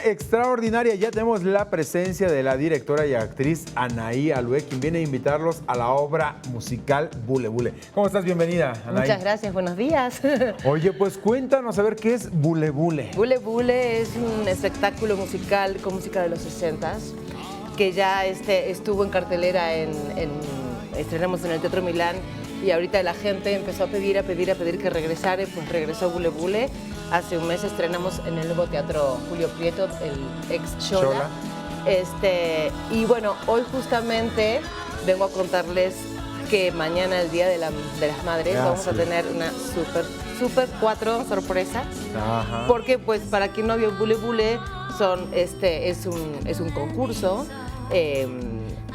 extraordinaria. Ya tenemos la presencia de la directora y actriz Anaí Alue, quien viene a invitarlos a la obra musical Bule Bule. ¿Cómo estás? Bienvenida, Anaí. Muchas gracias, buenos días. Oye, pues cuéntanos a ver qué es Bule Bule. Bule Bule es un espectáculo musical con música de los 60s que ya estuvo en cartelera, estrenamos en el Teatro Milán y ahorita la gente empezó a pedir que regresara, pues regresó Bule Bule. Hace un mes estrenamos en el nuevo Teatro Julio Prieto, el ex Xola. Y bueno, hoy justamente vengo a contarles que mañana, el Día de las Madres, vamos a tener una super 4 sorpresas. Ajá. Porque, pues, para quien no vio Bule Bule, es un concurso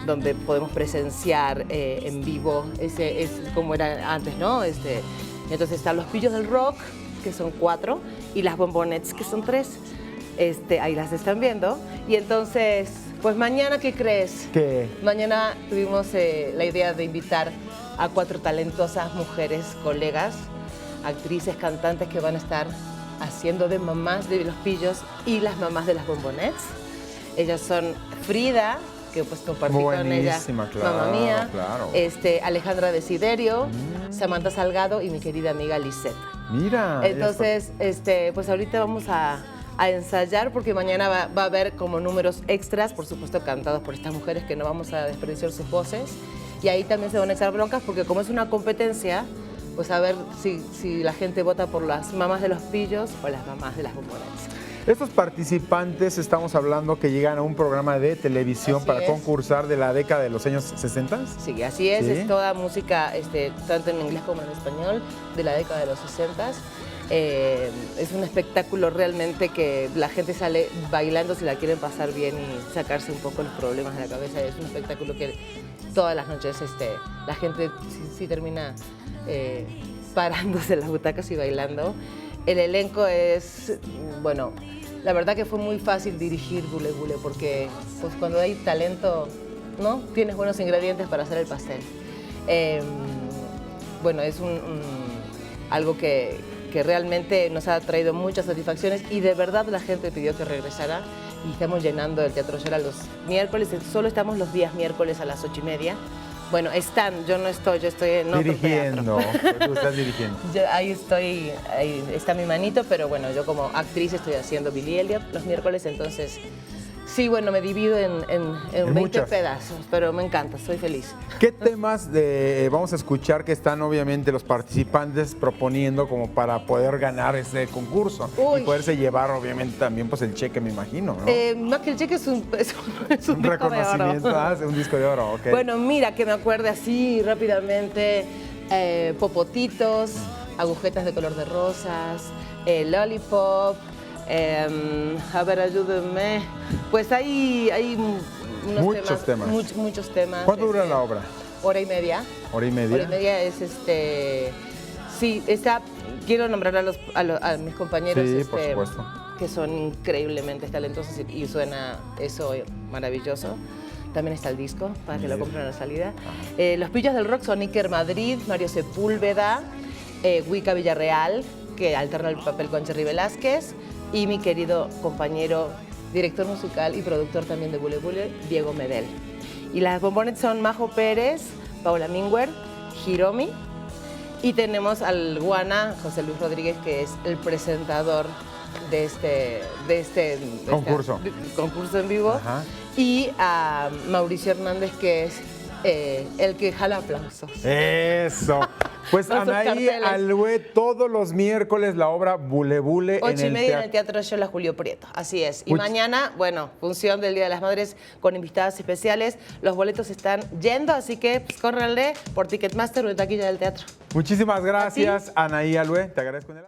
donde podemos presenciar en vivo, es como era antes, ¿no? Entonces están los pillos del rock, que son 4, y las bombonettes, que son 3. Ahí las están viendo. Y entonces, pues mañana, ¿qué crees? ¿Qué? Mañana tuvimos la idea de invitar a 4 talentosas mujeres, colegas, actrices, cantantes que van a estar haciendo de mamás de los pillos y las mamás de las bombonettes. Ellas son Frida, que pues compartí con ella, claro, mamá mía, claro. Alejandra Desiderio, Samantha Salgado y mi querida amiga Lisette. Mira. Entonces, pues ahorita vamos a ensayar porque mañana va a haber como números extras, por supuesto cantados por estas mujeres que no vamos a desperdiciar sus voces. Y ahí también se van a echar broncas porque como es una competencia, pues a ver si la gente vota por las mamás de los pillos o las mamás de las bombonettes. Estos participantes, estamos hablando que llegan a un programa de televisión para concursar de la década de los años 60. Sí, así es. ¿Sí? Es toda música, tanto en inglés como en español, de la década de los 60. Es un espectáculo realmente que la gente sale bailando si la quieren pasar bien y sacarse un poco los problemas de la cabeza. Es un espectáculo que todas las noches la gente sí termina parándose en las butacas y bailando. El elenco es, bueno, la verdad que fue muy fácil dirigir Bule Bule porque pues, cuando hay talento, ¿no? Tienes buenos ingredientes para hacer el pastel. Bueno, es algo que realmente nos ha traído muchas satisfacciones y de verdad la gente pidió que regresara y estamos llenando el Teatro Xola los miércoles, solo estamos los días miércoles a las 8:30. Bueno, yo no estoy, yo estoy en otro dirigiendo, teatro. tú estás dirigiendo. Ahí está mi manito, pero bueno, yo como actriz estoy haciendo Billy Elliot los miércoles, entonces sí, bueno, me divido en 20 pedazos, pero me encanta, soy feliz. ¿Qué temas vamos a escuchar que están obviamente los participantes proponiendo como para poder ganar ese concurso? Y poderse llevar obviamente también pues el cheque, me imagino, ¿no? Más que el cheque es un disco reconocimiento, de oro. Un disco de oro, ok. Bueno, mira, que me acuerde así rápidamente, popotitos, agujetas de color de rosas, lollipop. A ver, ayúdenme. Pues hay muchos temas. Muchos temas. ¿Cuánto dura la obra? Hora y media. ¿Hora y media? Hora y media es Sí, quiero nombrar a mis compañeros. Sí, por supuesto. Que son increíblemente talentosos y suena eso maravilloso. También está el disco para que lo compren a la salida. Los pillos del rock son Iker Madrid, Mario Sepúlveda, Wicca Villarreal, que alterna el papel con Cherry Velázquez, y mi querido compañero, director musical y productor también de Bule Bule, Diego Medel. Y las bombonettes son Majo Pérez, Paula Minguer, Hiromi, y tenemos al Guana, José Luis Rodríguez, que es el presentador de este concurso en vivo. Ajá. Y a Mauricio Hernández, que es el que jala aplausos. Eso. Pues Anaí Alue, todos los miércoles la obra Bule Bule 8:30 en el Teatro Xola Julio Prieto, así es. Y mañana, bueno, función del Día de las Madres con invitadas especiales. Los boletos están yendo, así que pues, córranle por Ticketmaster o en taquilla del teatro. Muchísimas gracias, Anaí Alue. Te agradezco en el